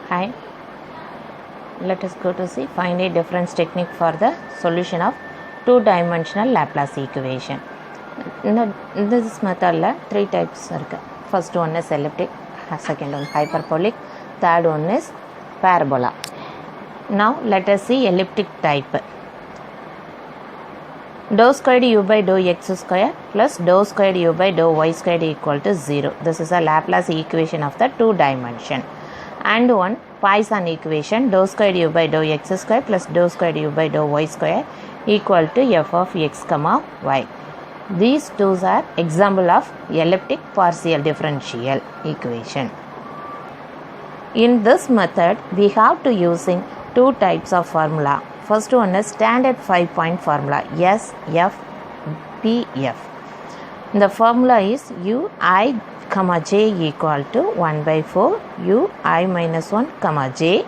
Hi, let us go to see finite difference technique for the solution of two-dimensional Laplace equation. In this method, three types are. First one is elliptic, second one hyperbolic, third one is parabola. Now let us see elliptic type. Dou squared u by dou x square plus dou squared u by dou y squared equal to 0. This is a Laplace equation of the two dimension. And one Poisson equation, dou squared u by dou x square plus dou squared u by dou y square equal to f of x comma y. These two are example of elliptic partial differential equation. In this method, we have to using two types of formula. First one is standard 5-point formula, SFPF. The formula is ui comma j equal to 1 by 4 ui minus 1 comma j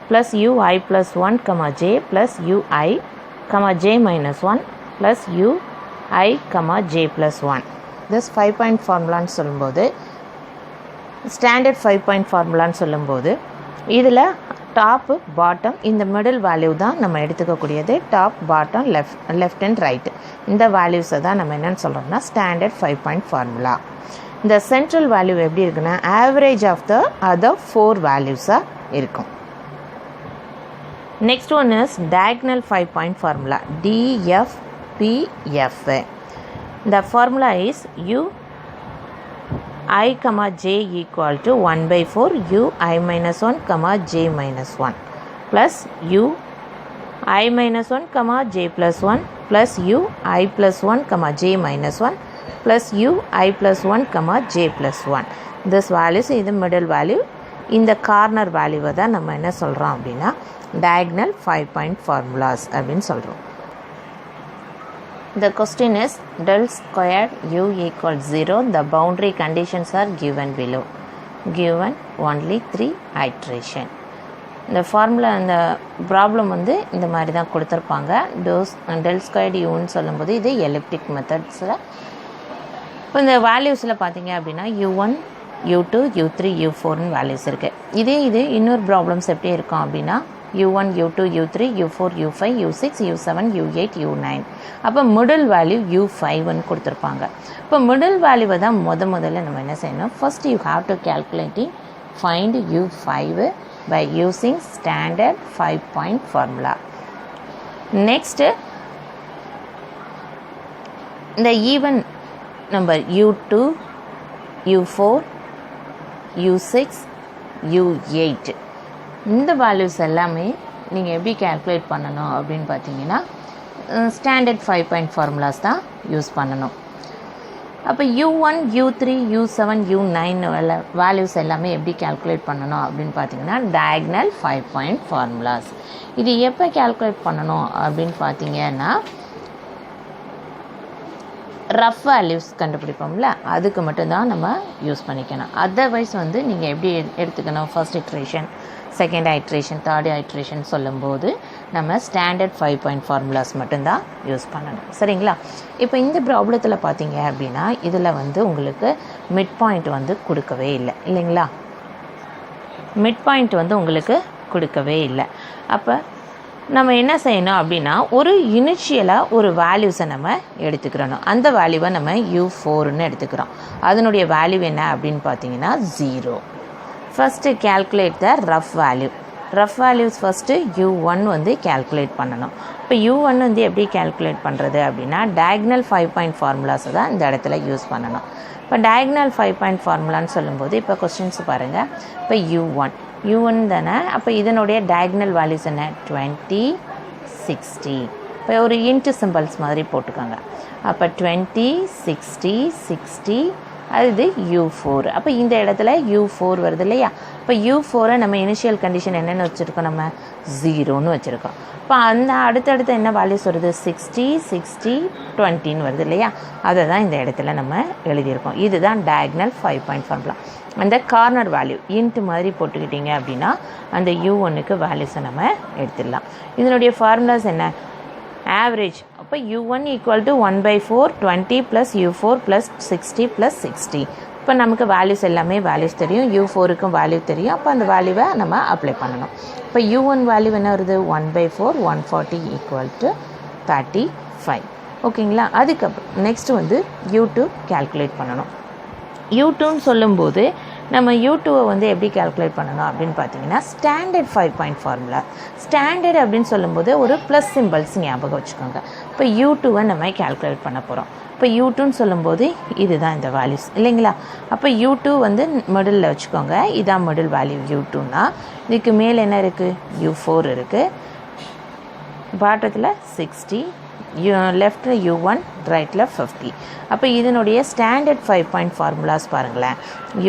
plus ui plus 1 comma j plus ui comma j minus 1 plus ui comma j plus 1. This 5-point formula சொல்லும்போது standard 5-point formula சொல்லும்போது இதில் top bottom இந்த middle value தான் நம்ம எடுத்துக்கக்கூடியது. Top bottom left and right இந்த வேல்யூஸை தான் நம்ம என்னென்னு சொல்கிறோம்னா ஸ்டாண்டர்ட் 5-point ஃபார்முலா. இந்த சென்ட்ரல் வேல்யூ எப்படி இருக்குன்னா ஆவரேஜ் ஆஃப் த அதர் 4 வேல்யூஸாக இருக்கும். Next one is diagonal 5-point formula DFPF. The formula is I comma j equal to 1 by 4 ui minus 1 comma j minus 1 plus ui minus 1 comma j plus 1 plus ui plus 1 comma j minus 1 plus ui plus 1 comma j plus 1. This values is the middle value. In the corner value தான் நம்ம என்ன சொல்கிறோம் அப்படின்னா diagonal 5-point formulas அப்படின்னு சொல்கிறோம். The question is del squared u equals 0. The boundary conditions are given below. Given only 3 iteration. இந்த formula அந்த problem வந்து இந்த மாதிரி தான் கொடுத்துருப்பாங்க. டெல் ஸ்கொயர்டு யூன்னு சொல்லும்போது இது எலிப்டிக் மெத்தட்ஸில். இப்போ இந்த வேல்யூஸில் பார்த்தீங்க அப்படின்னா u1 u2 u3 u4ன்னு வேல்யூஸ் இருக்குது. இது இன்னொரு ப்ராப்ளம்ஸ் எப்படி இருக்கும் அப்படின்னா u1 u2 u3 u4 u5 u6 u7 u8 u9. அப்போ மிடில் வேல்யூ u5ன்னு கொடுத்துருப்பாங்க. இப்போ மிடில் வேல்யூவை தான் முதல்ல நம்ம என்ன செய்யணும், first you have to calculating find u5 by using standard 5-point formula. Next the even number u2 u4 u6 u8 இந்த வேல்யூஸ் எல்லாமே நீங்கள் எப்படி கேல்குலேட் பண்ணணும் அப்படின்னு பார்த்தீங்கன்னா ஸ்டாண்டர்ட் 5-point ஃபார்முலாஸ் தான் யூஸ் பண்ணணும். அப்போ u1 u3 u7 u9 values எல்லாமே எப்படி கேல்குலேட் பண்ணணும் அப்படின்னு பார்த்தீங்கன்னா டயகனல் 5-point ஃபார்முலாஸ். இது எப்போ கேல்குலேட் பண்ணணும் அப்படின்னு பார்த்தீங்கன்னா ரஃப் வேல்யூஸ் கண்டுபிடிப்போம்ல அதுக்கு மட்டும்தான் நம்ம யூஸ் பண்ணிக்கணும். அதர்வைஸ் வந்து நீங்கள் எப்படி எடுத்துக்கணும், first iteration second iteration third iteration சொல்லும்போது நம்ம ஸ்டாண்டர்ட் 5-point ஃபார்முலாஸ் மட்டும்தான் யூஸ் பண்ணணும். சரிங்களா? இப்போ இந்த ப்ராப்ளத்தில் பார்த்தீங்க அப்படின்னா இதில் வந்து உங்களுக்கு மிட் பாயிண்ட் வந்து கொடுக்கவே இல்லை இல்லைங்களா? மிட் பாயிண்ட் வந்து உங்களுக்கு கொடுக்கவே இல்லை. அப்போ நம்ம என்ன செய்யணும் அப்படின்னா ஒரு இனிஷியலாக ஒரு வேல்யூஸை நம்ம எடுத்துக்கிறணும். அந்த வேல்யூவை நம்ம u4ன்னு எடுத்துக்கிறோம். அதனுடைய வேல்யூ என்ன அப்படின்னு பார்த்தீங்கன்னா 0. ஃபஸ்ட்டு கேல்குலேட் த rough value. Rough values first u1 வந்து கேல்குலேட் பண்ணணும். இப்போ u1 வந்து எப்படி கேல்குலேட் பண்ணுறது அப்படின்னா டயகனல் 5-point ஃபார்முலாஸை தான் இந்த இடத்துல யூஸ் பண்ணணும். இப்போ டயகனல் 5-point ஃபார்முலான்னு சொல்லும்போது இப்போ கொஸ்டின்ஸ் பாருங்கள். இப்போ u1 தானே, அப்போ இதனுடைய டயகனல் வேல்யூஸ் என்ன 20 60. இப்போ ஒரு இன்ட்டு சிம்பிள்ஸ் மாதிரி போட்டுக்கோங்க. அப்போ 20 60 60 அது u4. அப்போ இந்த இடத்துல u4 வருது இல்லையா? இப்போ u4 நம்ம இனிஷியல் கண்டிஷன் என்னென்னு வச்சுருக்கோம், நம்ம 0ன்னு வச்சுருக்கோம். இப்போ அந்த அடுத்தடுத்து என்ன வேல்யூஸ் வருது 60 60 20ன்னு வருது இல்லையா? அதை தான் இந்த இடத்துல நம்ம எழுதியிருக்கோம். இதுதான் டயகனல் 5-point ஃபார்முலா. அந்த கார்னர் வேல்யூ இன்ட்டு மாதிரி போட்டுக்கிட்டிங்க அப்படின்னா அந்த u1க்கு வேல்யூஸை நம்ம எடுத்துடலாம். இதனுடைய ஃபார்முலாஸ் என்ன, ஆவரேஜ். அப்போ u1 equal to 1 by 4 20 plus u4 plus 60 plus 60. இப்போ நமக்கு வேல்யூஸ் எல்லாமே வேல்யூஸ் தெரியும், u4க்கும் வேல்யூ தெரியும். அப்போ அந்த வேல்யூவை நம்ம அப்ளை பண்ணணும். இப்போ u1 வேல்யூ என்ன வருது, 1/4 140 = 35. ஓகேங்களா. அதுக்கப்புறம் நெக்ஸ்ட்டு வந்து u2 கேல்குலேட் பண்ணணும். u2ன்னு சொல்லும்போது நம்ம u2வை வந்து எப்படி கேல்குலேட் பண்ணணும் அப்படின்னு பார்த்தீங்கன்னா, ஸ்டாண்டர்ட் 5 பாயிண்ட் ஃபார்முலா. ஸ்டாண்டர்ட் அப்படின்னு சொல்லும்போது ஒரு ப்ளஸ் சிம்பிள்ஸ் ஞாபகம் வச்சுக்கோங்க. இப்போ u2வை நம்ம கேல்குலேட் பண்ண போகிறோம். இப்போ u2ன்னு சொல்லும்போது இதுதான் இந்த வேல்யூஸ் இல்லைங்களா. அப்போ u2 வந்து மிடில் வச்சுக்கோங்க. இதான் மிடில் வேல்யூ u2னா. இதுக்கு மேலே என்ன இருக்குது, u4 இருக்குது, பாட்டத்தில் 60, லெஃப்டில் u1, ரைட்டில் 50. அப்போ இதனுடைய ஸ்டாண்டர்ட் 5 பாயிண்ட் ஃபார்முலாஸ் பாருங்களேன்.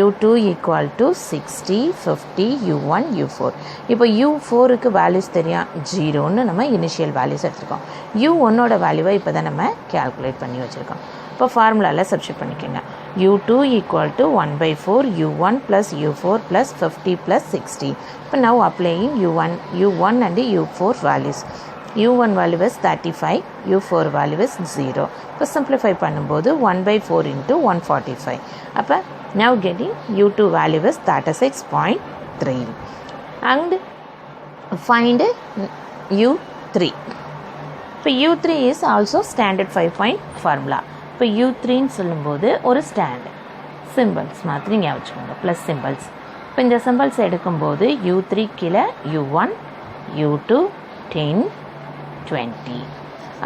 u2 = 60, 50, u1, u4. இப்போ u4க்கு வேல்யூஸ் தெரியும், 0ன்னு நம்ம இனிஷியல் வேல்யூஸ் எடுத்துருக்கோம். u1ஓட வேல்யூவை இப்போ தான் நம்ம கேல்குலேட் பண்ணி வச்சுருக்கோம். இப்போ ஃபார்முலாவில் சப்ஸ்டிட்யூட் பண்ணிக்கோங்க. u2 = 1/4 u1 + u4 + 50 + 60. இப்போ now applying u1 and u4 values. u1 value is 35, u4 value is 0. இப்போ simplify பண்ணும்போது 1/4 × 145. அப்போ now getting u2 value is 36.3 and find u3. இப்போ u3 is also standard 5 point formula. இப்போ u3ன்னு சொல்லும்போது ஒரு standard symbols மாதிரி ஞாபகம் வச்சுக்கோங்க, ப்ளஸ் சிம்பிள்ஸ். இப்போ இந்த சிம்பிள்ஸ் எடுக்கும்போது u3 கீழே u1, u2, 10, 20.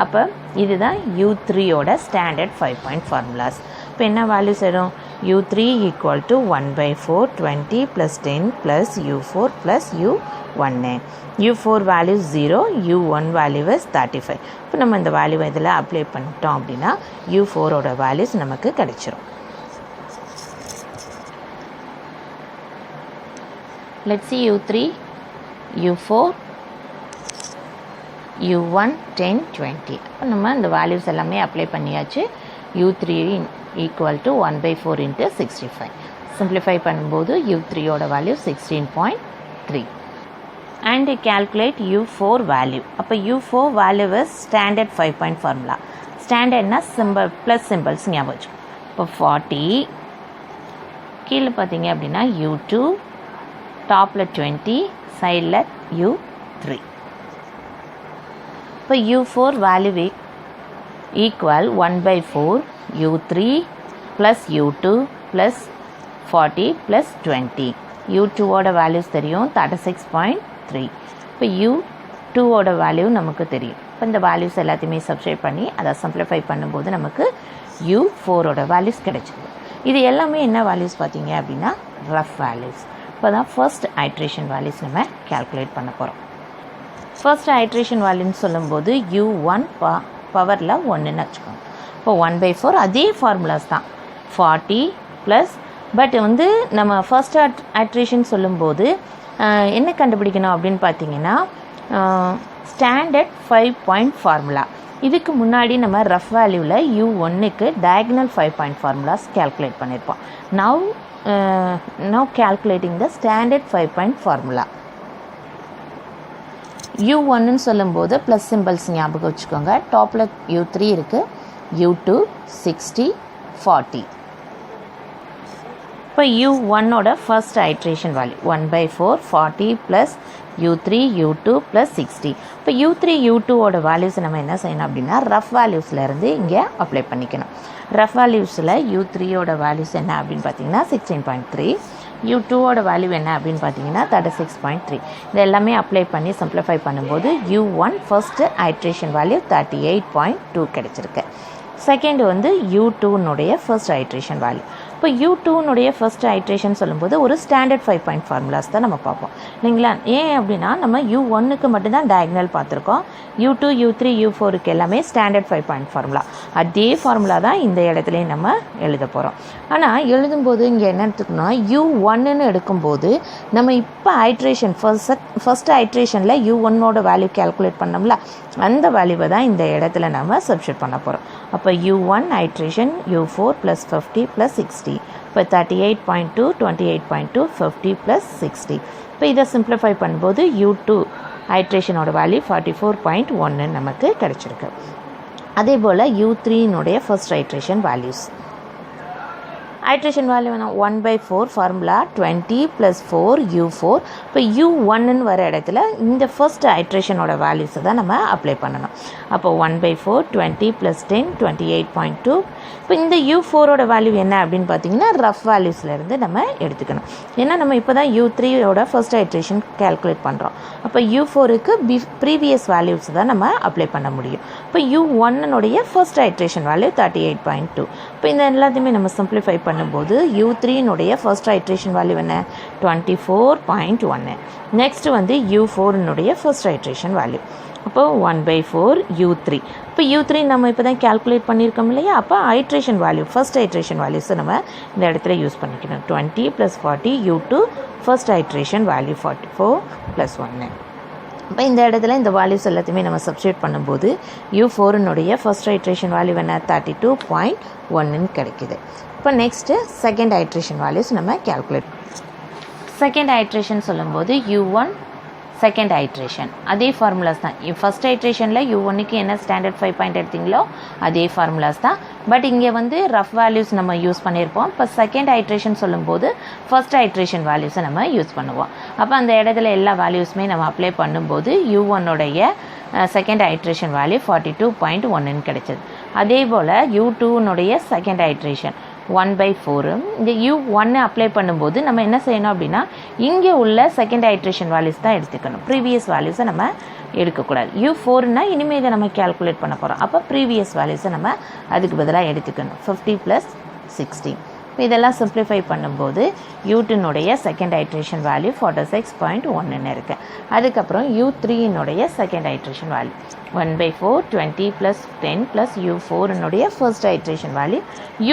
அப்போ இதுதான் u3யோட ஸ்டாண்டர்ட் 5 பாயிண்ட் ஃபார்முலாஸ். இப்போ என்ன வேல்யூஸ் வரும், u3 = 1/4 20 + 10 + u4 + u1. u4 value 0, u1 value is 35. இப்போ நம்ம இந்த வேல்யூவை இதில் அப்ளை பண்ணிட்டோம் அப்படின்னா u4ஓட வேல்யூஸ் நமக்கு கிடைச்சிரும். Let's see u3, u4, u1, 10, 20. இப்போ நம்ம இந்த வேல்யூஸ் எல்லாமே அப்ளை பண்ணியாச்சு. u3 = 1/4 × 65. சிம்பிளிஃபை பண்ணும்போது u3யோட value 16.3 and calculate u4 value. அப்போ u4 value is standard 5 point formula. ஸ்டாண்டர்ட்னா சிம்பிள் ப்ளஸ் சிம்பிள்ஸ் ஞாபகம் வச்சு. இப்போ 40 கீழே பார்த்தீங்க அப்படின்னா u2, டாப்பில் 20, சைடில் u3. இப்போ u4 value equal 1/4 u3 + u2 + 40 + 20. u2ஓட values தெரியும் 36.3. இப்போ u2ஓட வேல்யூ நமக்கு தெரியும். இப்போ இந்த வேல்யூஸ் எல்லாத்தையுமே சப்ஸ்டிட்யூட் பண்ணி அதை சிம்பிளிஃபை பண்ணும்போது நமக்கு u4ஓட வேல்யூஸ் கிடைச்சிது. இது எல்லாமே என்ன வேல்யூஸ் பார்த்தீங்க அப்படின்னா ரஃப் வேல்யூஸ். இப்போ தான் ஃபர்ஸ்ட் ஐட்ரேஷன் வேல்யூஸ் நம்ம கேல்குலேட் பண்ண போகிறோம். ஃபர்ஸ்ட் ஐட்ரேஷன் வேல்யூன்னு சொல்லும்போது u1 பவரில் 1ன்னு வச்சுக்கோங்க. இப்போ 1/4 அதே ஃபார்முலாஸ் தான் 40 ப்ளஸ். பட் வந்து நம்ம ஃபர்ஸ்ட் ஐட்ரேஷன் சொல்லும்போது என்ன கண்டுபிடிக்கணும் அப்படின்னு பார்த்தீங்கன்னா ஸ்டாண்டர்ட் 5 பாயிண்ட் ஃபார்முலா. இதுக்கு முன்னாடி நம்ம ரஃப் வேல்யூவில் u1க்கு டயக்னல் 5 பாயிண்ட் ஃபார்முலாஸ் கேல்குலேட் பண்ணியிருப்போம். Now calculating the standard 5 point formula. u1ன்னு சொல்லும்போது ப்ளஸ் சிம்பிள்ஸ் ஞாபகம் வச்சுக்கோங்க. டாப்பில் u3 இருக்குது, u2, 60, 40. இப்போ u1ஓட first iteration value 1/4 40 + u3 u2 + 60. இப்போ u3 u2ஓட வேல்யூஸ் நம்ம என்ன செய்யணும் அப்படின்னா ரஃப் வேல்யூஸ்லேருந்து இங்கே அப்ளை பண்ணிக்கணும். ரஃப் வேல்யூஸில் u3யோட வேல்யூஸ் என்ன அப்படின்னு பார்த்தீங்கன்னா 16.3, u2ஓட வேல்யூ என்ன அப்படின்னு பார்த்தீங்கன்னா 36.3. இது எல்லாமே அப்ளை பண்ணி சிம்பிளிஃபை பண்ணும்போது u1 ஃபர்ஸ்ட்டு ஐட்ரேஷன் வேல்யூ 38.2 கிடைச்சிருக்கு. செகண்ட் வந்து u2னுடைய ஃபர்ஸ்ட் ஐட்ரேஷன் வேல்யூ. இப்போ u2னுடைய ஃபர்ஸ்ட் ஐட்ரேஷன் சொல்லும்போது ஒரு ஸ்டாண்டர்ட் 5 பாயிண்ட் ஃபார்முலாஸ் தான் நம்ம பார்ப்போம் இல்லைங்களா. ஏன் அப்படின்னா நம்ம u1க்கு மட்டும்தான் டயக்னல் பார்த்துருக்கோம். u2, u3, u4க்கு எல்லாமே ஸ்டாண்டர்ட் 5 பாயிண்ட் ஃபார்முலா. அதே ஃபார்முலா தான் இந்த இடத்துலையும் நம்ம எழுத போகிறோம். ஆனால் எழுதும்போது இங்கே என்ன எடுத்துக்கணும், u1ன்னு எடுக்கும்போது நம்ம இப்போ ஐட்ரேஷன் ஃபர்ஸ்ட் ஐட்ரேஷனில் u1ஓட வேல்யூ கேல்குலேட் பண்ணோம்ல, அந்த வேல்யூவை தான் இந்த இடத்துல நம்ம சப்ஸ்டிட்யூட் பண்ண போகிறோம். அப்போ u1 ஐட்ரேஷன் u4 + 50 + 60. இப்போ 38.2, 28.2, 50 + 60. இப்போ இதை சிம்பிளிஃபை பண்ணும்போது u2 ஐட்ரேஷனோட வேல்யூ 44.1 நமக்கு கிடைச்சிருக்கு. அதே போல் u3னுடைய first iteration values iteration value வேணும் 1/4 ஃபார்முலா 20 + 4 U4. இப்போ U1ன்னு வர இடத்துல இந்த ஃபர்ஸ்ட் ஐட்ரேஷனோட வேல்யூஸை தான் நம்ம அப்ளை பண்ணணும். அப்போ 1/4 20 + 10 28.2. இப்போ இந்த U4ஓட வேல்யூ என்ன அப்படின்னு பார்த்தீங்கன்னா ரஃப் வேல்யூஸ்லேருந்து நம்ம எடுத்துக்கணும். ஏன்னா நம்ம இப்போ தான் U3யோட ஃபர்ஸ்ட் ஐட்ரேஷன் கேல்குலேட் பண்ணுறோம். அப்போ U4க்கு ப்ரீவியஸ் வேல்யூஸ் தான் நம்ம அப்ளை பண்ண முடியும். இப்போ U1னுடைய ஃபர்ஸ்ட் ஐட்ரேஷன் வேல்யூ 38.2. இப்போ இந்த எல்லாத்தையுமே நம்ம சிம்பிளிஃபை பண்ணும்போது U3னுடைய ஃபர்ஸ்ட் ஐட்ரேஷன் வேல்யூ என்ன 24.1. நெக்ஸ்ட் வந்து U4னுடைய ஃபர்ஸ்ட் ஐட்ரேஷன் வேல்யூ அப்போ 1/4 U3. இப்போ U3 நம்ம இப்போ தான் கேல்குலேட் பண்ணியிருக்கோம் இல்லையா. அப்போ ஐட்ரேஷன் வேல்யூ ஃபர்ஸ்ட் ஐட்ரேஷன் வேல்யூஸை நம்ம இந்த இடத்துல யூஸ் பண்ணிக்கணும். 20 + 40 U2 ஃபர்ஸ்ட் ஐட்ரேஷன் வேல்யூ 44 + 1. இப்போ இந்த இடத்துல இந்த வேல்யூஸ் எல்லாத்தையுமே நம்ம சப்ஸ்டிட்யூட் பண்ணும்போது U4னுடைய ஃபர்ஸ்ட் ஐட்ரேஷன் வேல்யூ என்ன 32.1ன்னு கிடைக்குது. இப்போ நெக்ஸ்ட்டு செகண்ட் ஐட்ரேஷன் வேல்யூஸ் நம்ம கேல்குலேட். செகண்ட் ஐட்ரேஷன் சொல்லும்போது U1 செகண்ட் ஐட்ரேஷன் அதே ஃபார்முலாஸ் தான். ஃபர்ஸ்ட் ஐட்ரேஷனில் U1க்கு என்ன ஸ்டாண்டர்ட் 5 பாயிண்ட் எடுத்தீங்களோ அதே ஃபார்முலாஸ் தான். பட் இங்கே வந்து ரஃப் வேல்யூஸ் நம்ம யூஸ் பண்ணியிருப்போம். இப்போ செகண்ட் ஐட்ரேஷன் சொல்லும்போது ஃபர்ஸ்ட் ஐட்ரேஷன் வேல்யூஸை நம்ம யூஸ் பண்ணுவோம். அப்போ அந்த இடத்துல எல்லா வேல்யூஸுமே நம்ம அப்ளை பண்ணும்போது U1உடைய செகண்ட் ஐட்ரேஷன் வேல்யூ 42.1ன்னு கிடைச்சது. அதே போல் U2னுடைய செகண்ட் ஐட்ரேஷன் 1/4. இந்த U1 அப்ளை பண்ணும்போது நம்ம என்ன செய்யணும் அப்படின்னா இங்கே உள்ள செகண்ட் ஐட்ரேஷன் வேல்யூஸ் தான் எடுத்துக்கணும். ப்ரீவியஸ் வேல்யூஸை நம்ம எடுக்கக்கூடாது. U4னா இனிமேல் இதை நம்ம கேல்குலேட் பண்ண போகிறோம். அப்போ ப்ரீவியஸ் வேல்யூஸை நம்ம அதுக்கு பதிலாக எடுத்துக்கணும். 50 + 60. இப்போ இதெல்லாம் சிம்பிளிஃபை பண்ணும்போது U2னுடைய செகண்ட் ஐட்ரேஷன் வேல்யூ 46.1ன்னு இருக்குது. அதுக்கப்புறம் U3னுடைய செகண்ட் ஐட்ரேஷன் வேல்யூ 1/4 20 + 10 + U4னுடைய ஃபர்ஸ்ட் ஐட்ரேஷன் வேல்யூ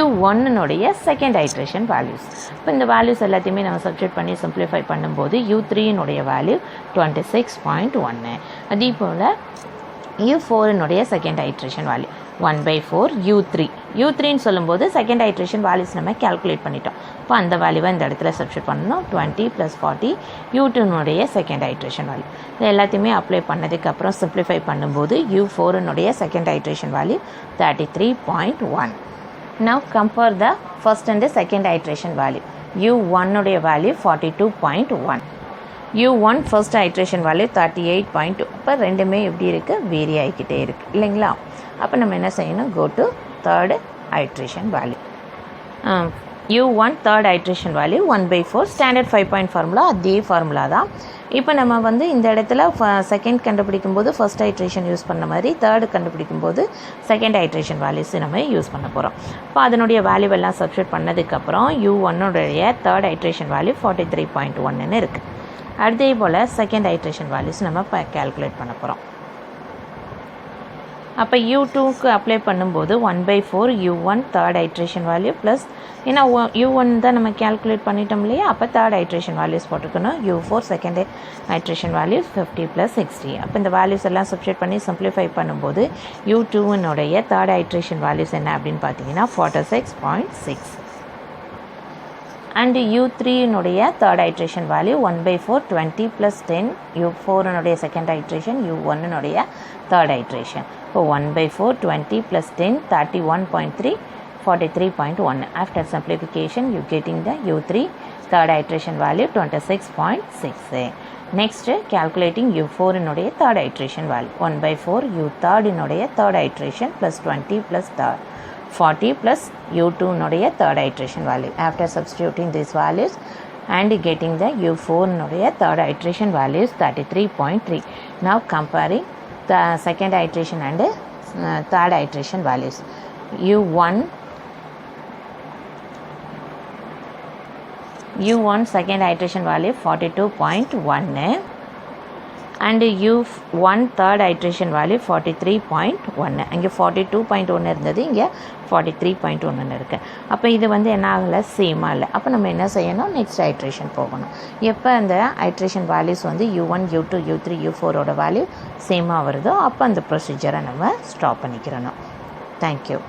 U1னுடைய செகண்ட் ஐட்ரேஷன் வேல்யூஸ். இப்போ இந்த வேல்யூஸ் எல்லாத்தையுமே நம்ம சப்ஸ்டிட்யூட் பண்ணி சிம்பிளிஃபை பண்ணும்போது U3னுடைய வேல்யூ 26.1. அதே போல் U4னுடைய செகண்ட் ஐட்ரேஷன் வேல்யூ 1/4 U3. U3ன்னு சொல்லும்போது செகண்ட் ஐட்ரேஷன் வேல்யூஸ் நம்ம கேல்குலேட் பண்ணிட்டோம். இப்போ அந்த வேல்யூவை இந்த இடத்துல சப்ஸ்டிட்யூட் பண்ணணும். 20 + 40 U2னுடைய செகண்ட் ஐட்ரேஷன் வேல்யூ. இது எல்லாத்தையுமே அப்ளை பண்ணதுக்கப்புறம் சிம்பிளிஃபை பண்ணும்போது U4னுடைய second iteration value 33.1. Now compare the first and the second iteration value. U1உடைய value 42.1. U1 first iteration value 38.2. இப்போ ரெண்டுமே எப்படி இருக்குது வேரி ஆகிக்கிட்டே இருக்குது இல்லைங்களா. அப்போ நம்ம என்ன செய்யணும் go to third iteration value. U1 third iteration value 1/4 standard 5 point formula அதே ஃபார்முலா தான். இப்போ நம்ம வந்து இந்த இடத்துல செகண்ட் கண்டுபிடிக்கும் போது ஃபர்ஸ்ட் ஐட்ரேஷன் யூஸ் பண்ண மாதிரி தேர்டு கண்டுபிடிக்கும் போது செகண்ட் ஐட்ரேஷன் வேல்யூஸ் நம்ம யூஸ் பண்ண போகிறோம். இப்போ அதனுடைய வேல்யூ எல்லாம் சப்ஸ்டிட்யூட் பண்ணதுக்கப்புறம் U1உடைய தேர்ட் ஐட்ரேஷன் வேல்யூ 43.1ன்னு இருக்குது. அதே போல் செகண்ட் ஐட்ரேஷன் வேல்யூஸ் நம்ம இப்போ கேல்குலேட் பண்ண போகிறோம். அப்போ U2க்கு அப்ளை பண்ணும்போது 1/4 U1 third iteration value plus ஏன்னா U1 தான் நம்ம கேல்குலேட் பண்ணிட்டோம் இல்லையா. அப்போ தேர்ட் ஐட்ரேஷன் வேல்யூஸ் போட்டுக்கணும். U4 second iteration value 50 + 60. அப்போ இந்த வேல்யூஸ் எல்லாம் சப்ஸ்டிட்யூட் பண்ணி சிம்பிளிஃபை பண்ணும்போது U2னுடைய தேர்ட் ஐட்ரேஷன் வேல்யூஸ் என்ன அப்படின்னு பார்த்தீங்கன்னா 46.6. அண்ட் U3னுடைய தேர்ட் ஐட்ரேஷன் வேல்யூ 1/4 20 + 10 U4னுடைய செகண்ட் ஐட்ரேஷன் U1னுடைய தேர்ட் ஐட்ரேஷன். இப்போ 1/4 20 + 10 31.3 43.1. After simplification you getting the U3 third iteration value 26.6. Next calculating U4னுடைய third iteration value 1/4 U third third iteration plus 20 plus 40 plus U2னுடைய third iteration value. After substituting these values and getting the U4னுடைய third iteration value is 33.3. Now comparing the second iteration and third iteration values. U1 second iteration value 42.1 and U1 third iteration value 43.1. இங்கே 42.1 இருந்தது, இங்கே 43.1 இருக்கு. அப்போ இது வந்து என்ன ஆகலை, சேமாக இல்லை. அப்போ நம்ம என்ன செய்யணும், நெக்ஸ்ட் ஐட்ரேஷன் போகணும். எப்போ அந்த ஐட்ரேஷன் வேல்யூஸ் வந்து U1 U2 U3 U4ஓட வேல்யூ சேமாக வருதோ அப்போ அந்த ப்ரொசீஜரை நம்ம ஸ்டாப் பண்ணிக்கிறணும். தேங்க்யூ.